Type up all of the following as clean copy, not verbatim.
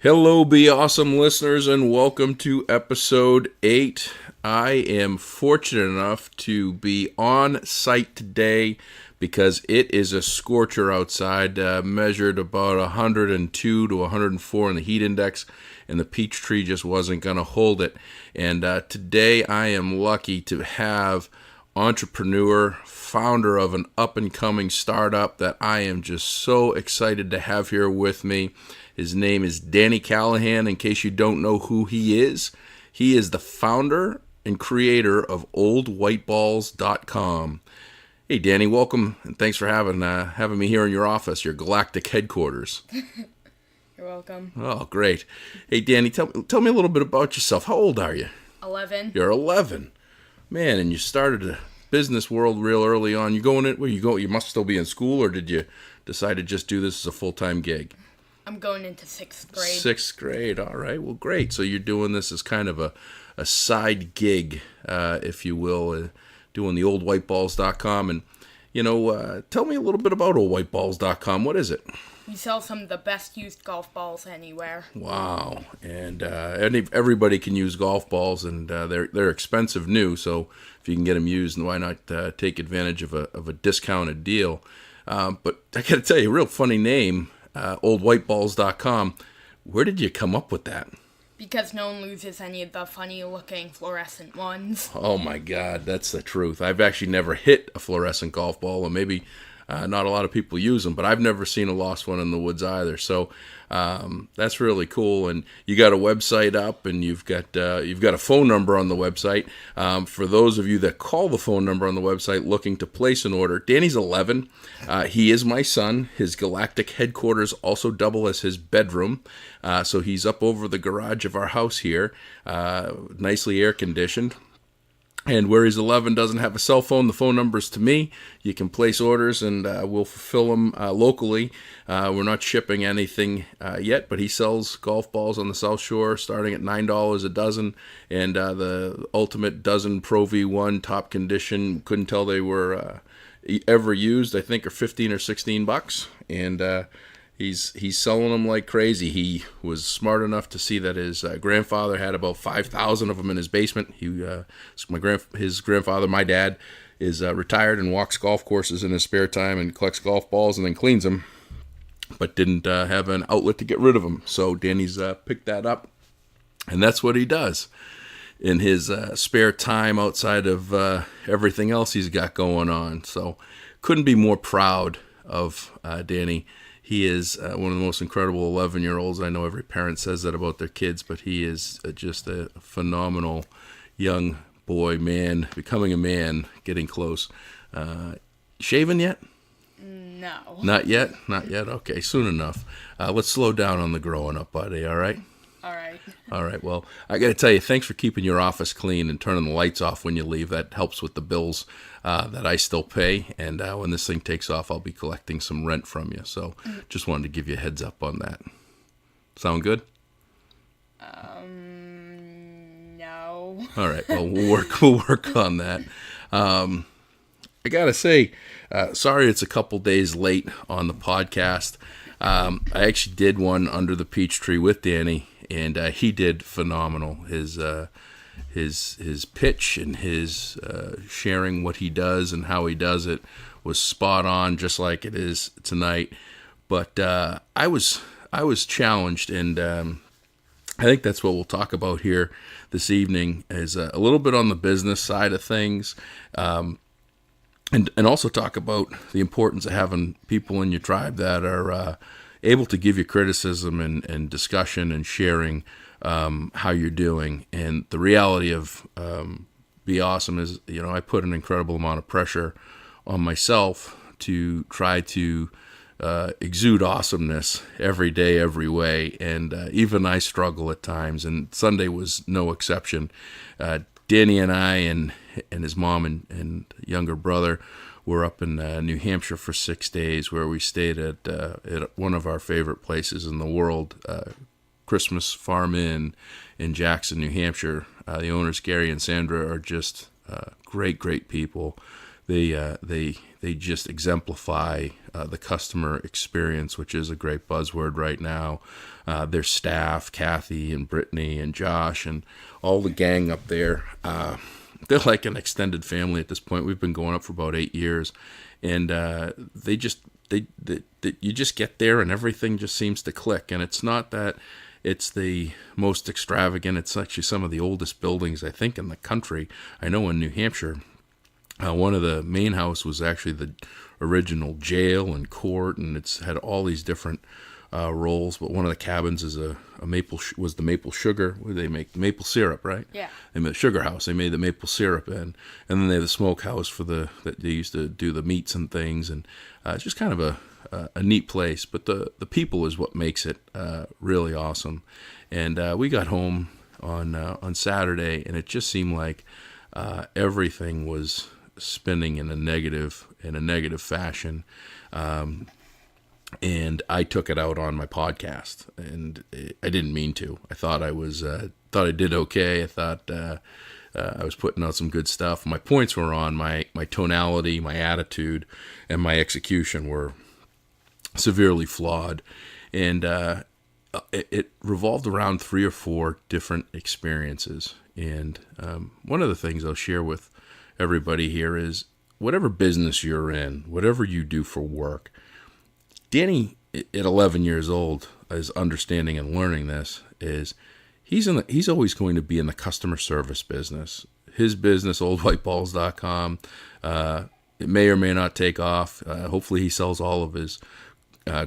Hello, Be Awesome listeners, and welcome to episode 8. I am fortunate enough to be on site today because it is a scorcher outside, measured about 102 to 104 in the heat index, and the peach tree just wasn't going to hold it. And today I am lucky to have entrepreneur, founder of an up-and-coming startup that I am just so excited to have here with me. His name is Danny Callahan. In case you don't know who he is the founder and creator of oldwhiteballs.com. Hey, Danny, welcome, and thanks for having me here in your office, your galactic headquarters. You're welcome. Oh, great. Hey, Danny, tell me a little bit about yourself. How old are you? 11. You're 11. Man, and you started the business world real early on. You going in? Where you go? You must still be in school, or did you decide to just do this as a full-time gig? I'm going into 6th grade. 6th grade. All right. Well, great. So you're doing this as kind of a side gig, if you will, doing the oldwhiteballs.com. And, tell me a little bit about oldwhiteballs.com. What is it? We sell some of the best used golf balls anywhere. Wow. And everybody can use golf balls, and they're expensive new. So if you can get them used, why not take advantage of a discounted deal? But I got to tell you, a real funny name. Oldwhiteballs.com. Where did you come up with that? Because no one loses any of the funny-looking fluorescent ones. Oh my God, that's the truth. I've actually never hit a fluorescent golf ball, and maybe not a lot of people use them, but I've never seen a lost one in the woods either. So that's really cool. And you got a website up, and you've got a phone number on the website. For those of you that call the phone number on the website looking to place an order, Danny's 11. He is my son. His galactic headquarters also double as his bedroom. So he's up over the garage of our house here, nicely air conditioned. And where he's 11 doesn't have a cell phone, the phone number's to me. You can place orders, and we'll fulfill them locally. We're not shipping anything yet, but he sells golf balls on the South Shore starting at $9 a dozen. And the Ultimate Dozen Pro V1 top condition, couldn't tell they were ever used, I think are 15 or 16 bucks. And He's selling them like crazy. He was smart enough to see that his grandfather had about 5,000 of them in his basement. His grandfather, my dad, is retired and walks golf courses in his spare time and collects golf balls and then cleans them, but didn't have an outlet to get rid of them. So Danny's picked that up, and that's what he does in his spare time outside of everything else he's got going on. So couldn't be more proud of Danny. He is one of the most incredible 11-year-olds. I know every parent says that about their kids, but he is just a phenomenal young boy, man, becoming a man, getting close. Shaven yet? No. Not yet? Not yet? Okay, soon enough. Let's slow down on the growing up, buddy, all right? All right. All right, well, I got to tell you, thanks for keeping your office clean and turning the lights off when you leave. That helps with the bills that I still pay, and when this thing takes off, I'll be collecting some rent from you. So just wanted to give you a heads up on that. Sound good? No. All right, well, we'll work on that. I got to say, sorry it's a couple days late on the podcast. I actually did one under the peach tree with Danny, and he did phenomenal. His pitch and his sharing what he does and how he does it was spot on, just like it is tonight. But I was challenged, and I think that's what we'll talk about here this evening is a little bit on the business side of things, and also talk about the importance of having people in your tribe that are able to give you criticism and discussion and sharing how you're doing. And the reality of Be Awesome is, I put an incredible amount of pressure on myself to try to exude awesomeness every day, every way. And even I struggle at times, and Sunday was no exception. Danny and I and his mom and younger brother were up in New Hampshire for 6 days, where we stayed at one of our favorite places in the world, Christmas Farm Inn in Jackson, New Hampshire. The owners, Gary and Sandra, are just great people. they just exemplify the customer experience, which is a great buzzword right now. Their staff, Kathy and Brittany and Josh and all the gang up there, they're like an extended family at this point. We've been going up for about 8 years, and they you just get there and everything just seems to click. And it's not that it's the most extravagant. It's actually some of the oldest buildings, I think, in the country. I know in New Hampshire, one of the main house was actually the original jail and court, and it's had all these different roles. But one of the cabins is was the maple sugar, where they make the maple syrup, right? Yeah. They made the sugar house. They made the maple syrup in, and then they have the smokehouse that they used to do the meats and things. And it's just kind of a neat place. But the people is what makes it really awesome. And we got home on Saturday, and it just seemed like everything was spinning in a negative fashion. And I took it out on my podcast, and I didn't mean to. I thought I did okay. I thought I was putting out some good stuff. My points were on my tonality, my attitude, and my execution were severely flawed. And it revolved around 3 or 4 different experiences. And one of the things I'll share with everybody here is whatever business you're in, whatever you do for work, Danny, at 11 years old, is understanding and learning this, is he's always going to be in the customer service business. His business, oldwhiteballs.com, it may or may not take off. Hopefully he sells all of his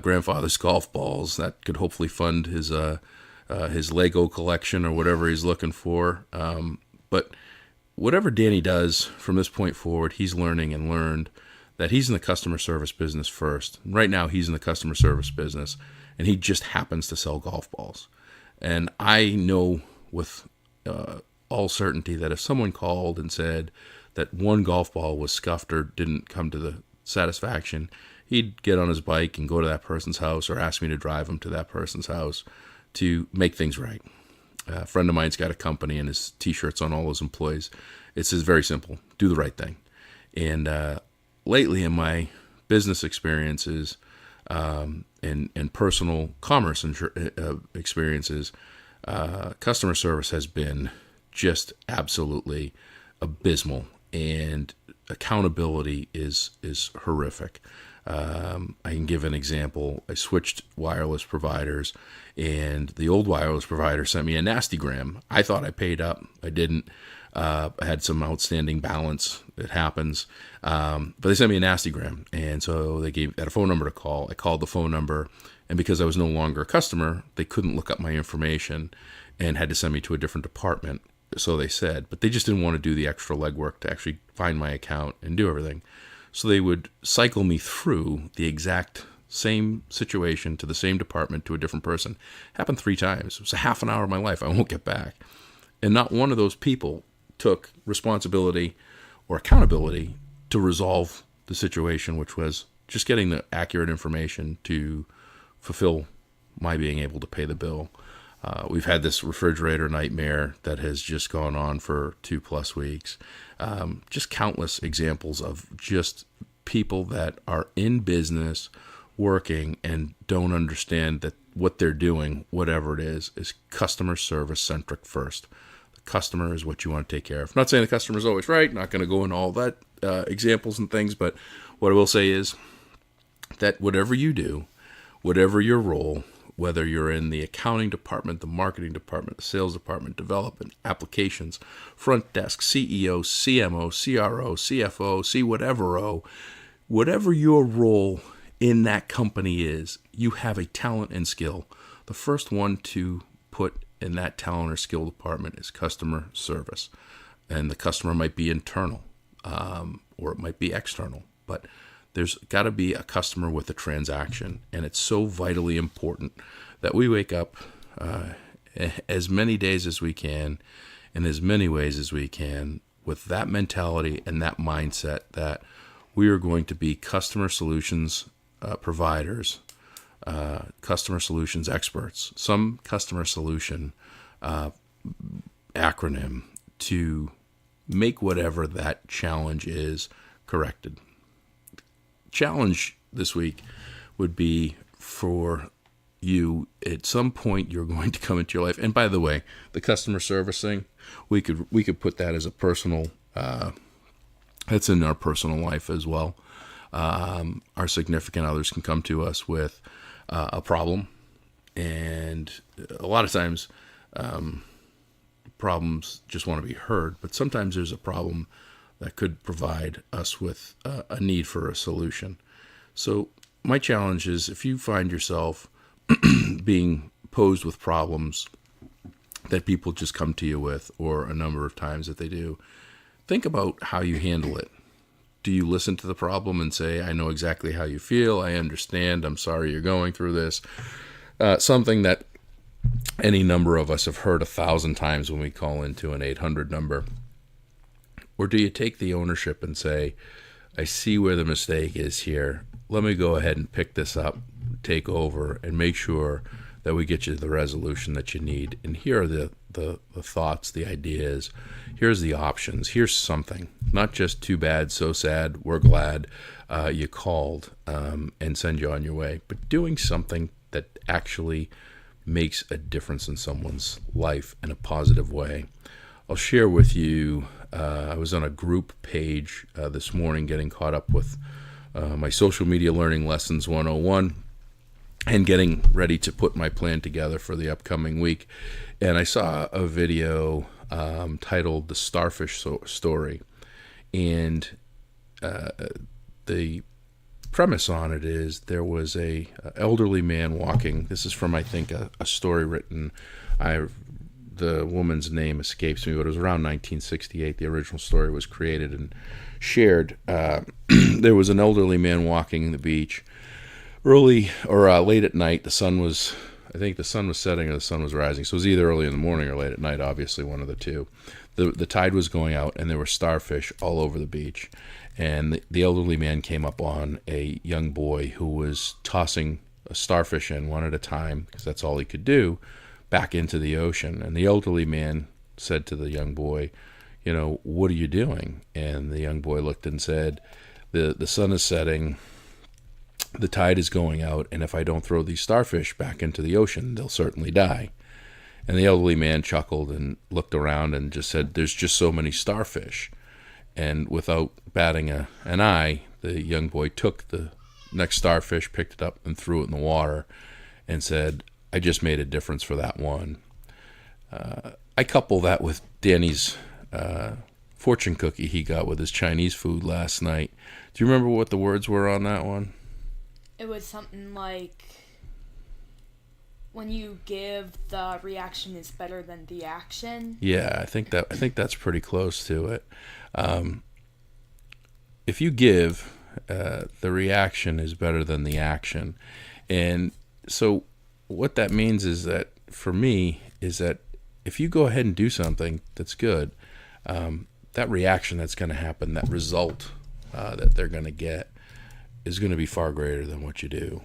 grandfather's golf balls. That could hopefully fund his Lego collection or whatever he's looking for. But whatever Danny does from this point forward, he's learning and learned that he's in the customer service business first. Right now, he's in the customer service business, and he just happens to sell golf balls. And I know with all certainty that if someone called and said that one golf ball was scuffed or didn't come to the satisfaction, he'd get on his bike and go to that person's house or ask me to drive him to that person's house to make things right. A friend of mine's got a company, and his T-shirts on all his employees. It's just very simple: do the right thing. And lately, in my business experiences and personal commerce experiences, customer service has been just absolutely abysmal, and accountability is horrific. I can give an example. I switched wireless providers, and the old wireless provider sent me a nastygram. I thought I paid up. I didn't. I had some outstanding balance. It happens. But they sent me a nastygram, and so they had a phone number to call. I called the phone number, and because I was no longer a customer, they couldn't look up my information and had to send me to a different department, so they said. But they just didn't want to do the extra legwork to actually find my account and do everything. So they would cycle me through the exact same situation to the same department to a different person. Happened 3 times. It was a half an hour of my life I won't get back. And not one of those people took responsibility or accountability to resolve the situation, which was just getting the accurate information to fulfill my being able to pay the bill. We've had this refrigerator nightmare that has just gone on for 2+ weeks. Just countless examples of just people that are in business working and don't understand that what they're doing, whatever it is customer service centric first. The customer is what you want to take care of. I'm not saying the customer is always right, not going to go into all that examples and things, but what I will say is that whatever you do, whatever your role, whether you're in the accounting department, the marketing department, the sales department, development, applications, front desk, CEO, CMO, CRO, CFO, whatever your role in that company is, you have a talent and skill. The first one to put in that talent or skill department is customer service. And the customer might be internal or it might be external, but there's got to be a customer with a transaction, and it's so vitally important that we wake up as many days as we can, in as many ways as we can, with that mentality and that mindset that we are going to be customer solutions providers, customer solutions experts, some customer solution acronym to make whatever that challenge is corrected. Challenge this week would be for you, at some point you're going to come into your life. And by the way, the customer servicing, we could put that as a personal, that's in our personal life as well. Our significant others can come to us with a problem, and a lot of times problems just want to be heard, but sometimes there's a problem that could provide us with a need for a solution. So my challenge is, if you find yourself being posed with problems that people just come to you with, or a number of times that they do, think about how you handle it. Do you listen to the problem and say, I know exactly how you feel, I understand, I'm sorry you're going through this? Something that any number of us have heard 1,000 times when we call into an 800 number. Or do you take the ownership and say, I see where the mistake is here. Let me go ahead and pick this up, take over, and make sure that we get you the resolution that you need. And here are the thoughts, the ideas. Here's the options. Here's something. Not just too bad, so sad, we're glad you called, and send you on your way. But doing something that actually makes a difference in someone's life in a positive way. I'll share with you, I was on a group page this morning getting caught up with my social media learning lessons 101 and getting ready to put my plan together for the upcoming week. And I saw a video titled The Starfish Story. And the premise on it is, there was a elderly man walking. This is from, I think, a story written, the woman's name escapes me, but it was around 1968. The original story was created and shared. There was an elderly man walking the beach early or late at night. I think the sun was setting or the sun was rising. So it was either early in the morning or late at night, obviously one of the two. The tide was going out, and there were starfish all over the beach. And the elderly man came up on a young boy who was tossing a starfish in one at a time, because that's all he could do, back into the ocean. And the elderly man said to the young boy, what are you doing? And the young boy looked and said, the sun is setting, the tide is going out, and if I don't throw these starfish back into the ocean, they'll certainly die. And the elderly man chuckled and looked around and just said, there's just so many starfish. And without batting an eye, the young boy took the next starfish, picked it up, and threw it in the water, and said, I just made a difference for that one. I couple that with Danny's fortune cookie he got with his Chinese food last night. Do you remember what the words were on that one? It was something like, when you give, the reaction is better than the action. Yeah, I think that's pretty close to it. If you give, the reaction is better than the action. And so what that means is that, for me, is that if you go ahead and do something that's good, that reaction that's going to happen, that result that they're going to get, is going to be far greater than what you do.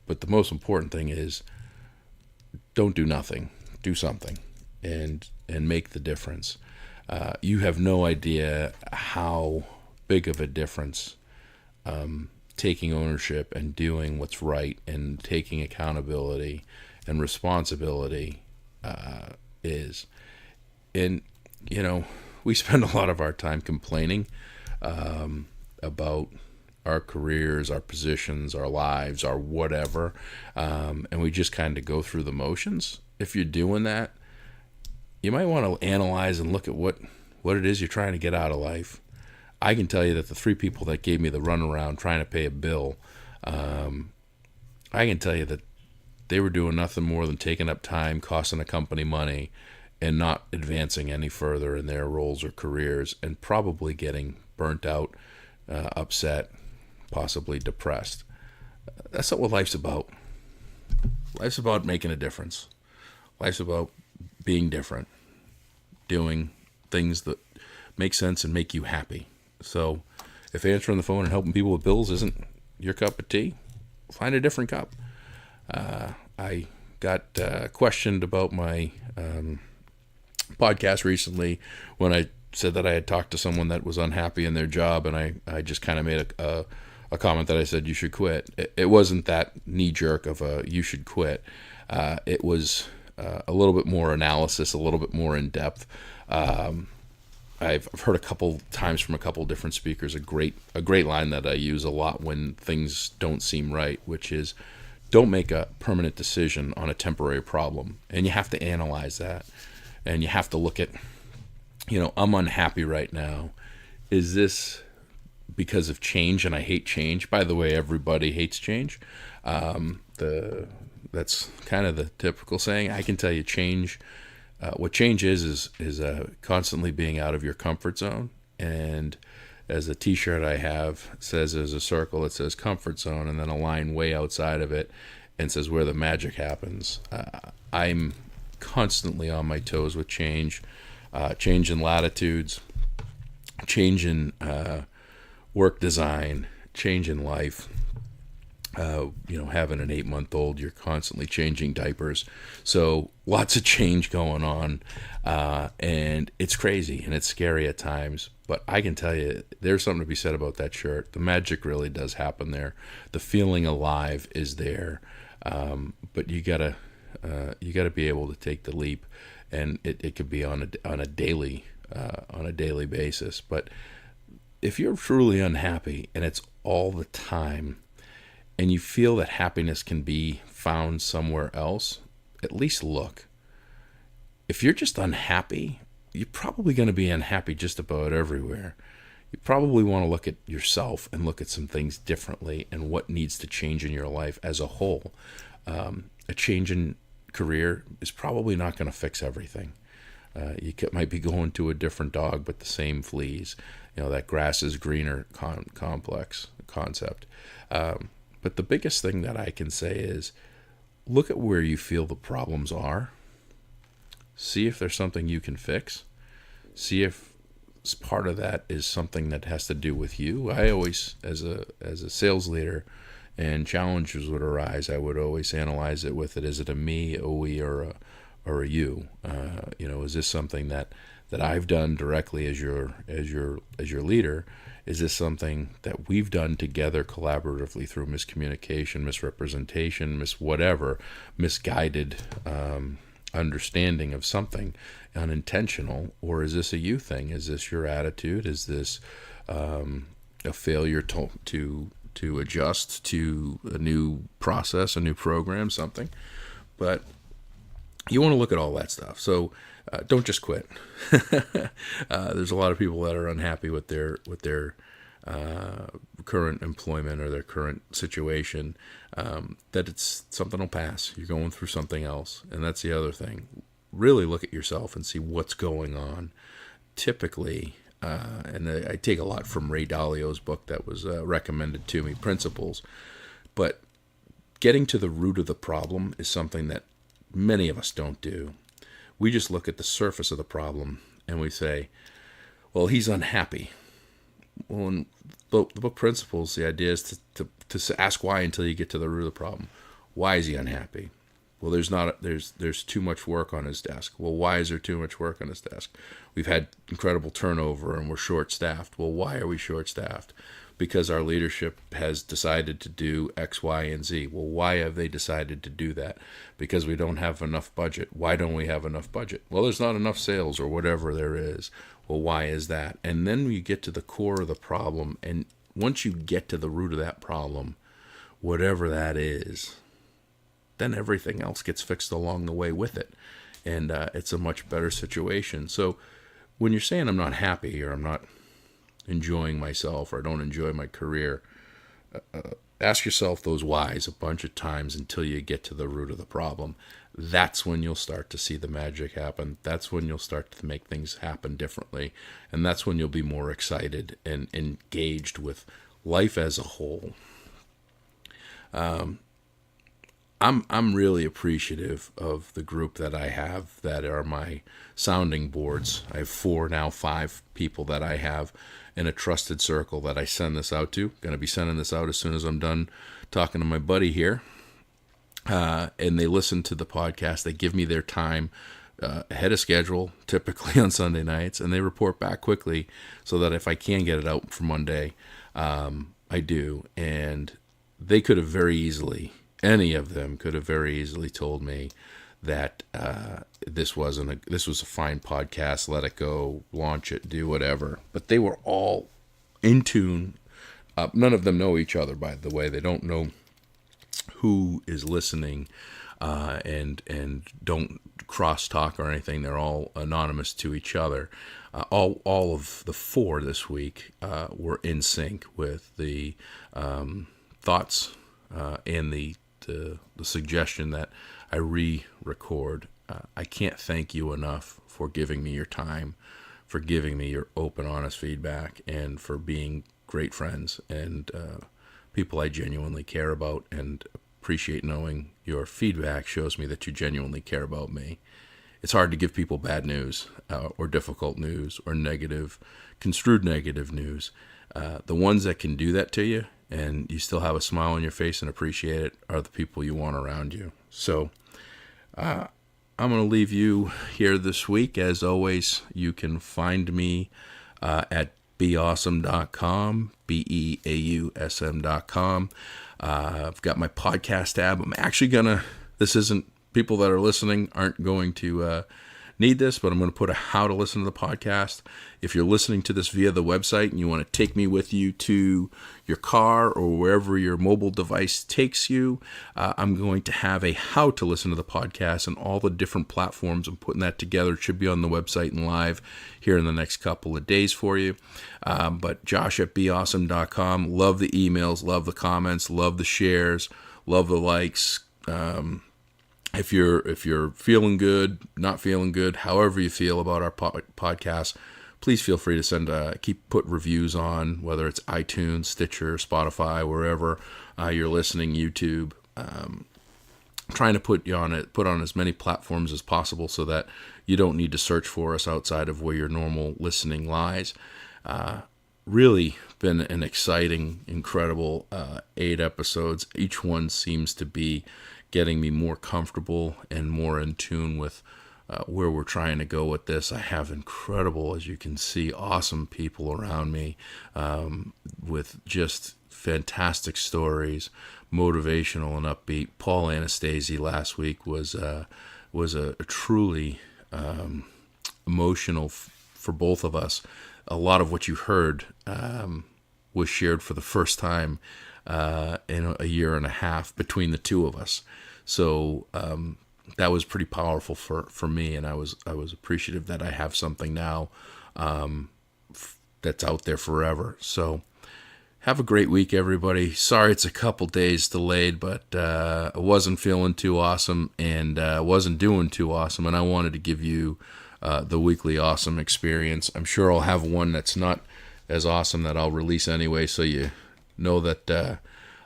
But the most important thing is, don't do nothing. Do something, and make the difference. You have no idea how big of a difference taking ownership and doing what's right and taking accountability and responsibility is. And, we spend a lot of our time complaining about our careers, our positions, our lives, our whatever, and we just kind of go through the motions. If you're doing that, you might want to analyze and look at what it is you're trying to get out of life. I can tell you that the 3 people that gave me the runaround trying to pay a bill, I can tell you that they were doing nothing more than taking up time, costing a company money, and not advancing any further in their roles or careers, and probably getting burnt out, upset, possibly depressed. That's not what life's about. Life's about making a difference. Life's about being different, doing things that make sense and make you happy. So if answering the phone and helping people with bills isn't your cup of tea, find a different cup. I got questioned about my podcast recently when I said that I had talked to someone that was unhappy in their job, and I just kind of made a comment that I said, you should quit. It wasn't that knee jerk of a you should quit. It was a little bit more analysis, a little bit more in depth. I've heard a couple times from a couple different speakers a great line that I use a lot when things don't seem right, which is, don't make a permanent decision on a temporary problem. And you have to analyze that, and you have to look at, I'm unhappy right now. Is this because of change? And I hate change. By the way, everybody hates change. That's kind of the typical saying. I can tell you change. What change is constantly being out of your comfort zone. And as a T-shirt I have says, there's a circle that says comfort zone, and then a line way outside of it and says where the magic happens. I'm constantly on my toes with change, change in latitudes, change in work design, change in life. Having an 8-month-old, you're constantly changing diapers. So lots of change going on, and it's crazy and it's scary at times. But I can tell you, there's something to be said about that shirt. The magic really does happen there. The feeling alive is there, but you gotta be able to take the leap, and it could be on a daily basis. But if you're truly unhappy and it's all the time, and you feel that happiness can be found somewhere else, at least look. If you're just unhappy, you're probably going to be unhappy just about everywhere. You probably want to look at yourself and look at some things differently and what needs to change in your life as a whole. A change in career is probably not going to fix everything. Might be going to a different dog, but the same fleas. That grass is greener complex concept. But the biggest thing that I can say is, look at where you feel the problems are. See if there's something you can fix. See if part of that is something that has to do with you. I always, as a sales leader, and challenges would arise, I would always analyze it with is it a me, a we, or a you? Is this something that I've done directly as your leader? Is this something that we've done together collaboratively through miscommunication, misrepresentation, misguided understanding of something, unintentional? Or is this a you thing? Is this your attitude? Is this a failure to adjust to a new process, a new program, something? But you want to look at all that stuff. So don't just quit. There's a lot of people that are unhappy with their current employment or their current situation. That it's something will pass. You're going through something else, and that's the other thing. Really look at yourself and see what's going on. Typically, and I take a lot from Ray Dalio's book that was recommended to me, Principles. But getting to the root of the problem is something that many of us don't do. We just look at the surface of the problem and we say, well, he's unhappy. Well, in the book Principles, the idea is to ask why until you get to the root of the problem. Why is he unhappy? Well, there's too much work on his desk. Well, why is there too much work on his desk? We've had incredible turnover and we're short-staffed. Well, why are we short-staffed? Because our leadership has decided to do X, Y, and Z. Well, why have they decided to do that? Because we don't have enough budget. Why don't we have enough budget? Well, there's not enough sales or whatever there is. Well, why is that? And then we get to the core of the problem. And once you get to the root of that problem, whatever that is, then everything else gets fixed along the way with it. And it's a much better situation. So when you're saying I'm not happy or I'm not enjoying myself or I don't enjoy my career, ask yourself those whys a bunch of times until you get to the root of the problem. That's when you'll start to see the magic happen. That's when you'll start to make things happen differently. And that's when you'll be more excited and engaged with life as a whole. I'm really appreciative of the group that I have that are my sounding boards. I have 5 people that I have in a trusted circle that I send this out to. Going to be sending this out as soon as I'm done talking to my buddy here. And they listen to the podcast. They give me their time. ahead of schedule, typically on Sunday nights, and they report back quickly so that if I can get it out for Monday, I do. And they could have very easily, any of them could have very easily told me that this was a fine podcast, let it go, launch it, do whatever. But they were all in tune. None of them know each other, by the way. They don't know who is listening, and don't cross-talk or anything. They're all anonymous to each other. All of the 4 this week were in sync with the thoughts and the suggestion that I re-record. I can't thank you enough for giving me your time, for giving me your open, honest feedback, and for being great friends and people I genuinely care about and appreciate. Knowing your feedback shows me that you genuinely care about me. It's hard to give people bad news or difficult news or construed negative news. The ones that can do that to you and you still have a smile on your face and appreciate it are the people you want around you. So I'm going to leave you here this week. As always, you can find me at beawesome.com, beausm.com. I've got my podcast tab. I'm actually people that are listening aren't going to need this, but I'm going to put a how to listen to the podcast. If you're listening to this via the website and you want to take me with you to your car or wherever your mobile device takes you, I'm going to have a how to listen to the podcast and all the different platforms. I'm putting that together. It should be on the website and live here in the next couple of days for you. But Josh at beawesome.com. Love the emails, love the comments, love the shares, love the likes. If you're feeling good, not feeling good, however you feel about our podcast, please feel free to put reviews on, whether it's iTunes, Stitcher, Spotify, wherever you're listening, YouTube. Trying to put on as many platforms as possible so that you don't need to search for us outside of where your normal listening lies. Really been an exciting, incredible 8 episodes. Each one seems to be getting me more comfortable and more in tune with where we're trying to go with this. I have incredible, as you can see, awesome people around me with just fantastic stories, motivational and upbeat. Paul Anastasi last week was a truly emotional for both of us. A lot of what you heard was shared for the first time in a year and a half between the two of us. So that was pretty powerful for me, and I was appreciative that I have something now that's out there forever. So have a great week, everybody. Sorry it's a couple days delayed, but I wasn't feeling too awesome and wasn't doing too awesome, and I wanted to give you the weekly awesome experience. I'm sure I'll have one that's not as awesome that I'll release anyway, so you know that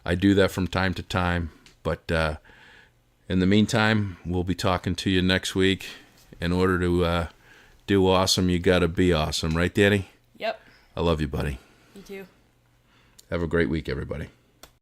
I do that from time to time. But in the meantime, we'll be talking to you next week. In order to do awesome, you got to be awesome. Right, Danny? Yep. I love you, buddy. You too. Have a great week, everybody.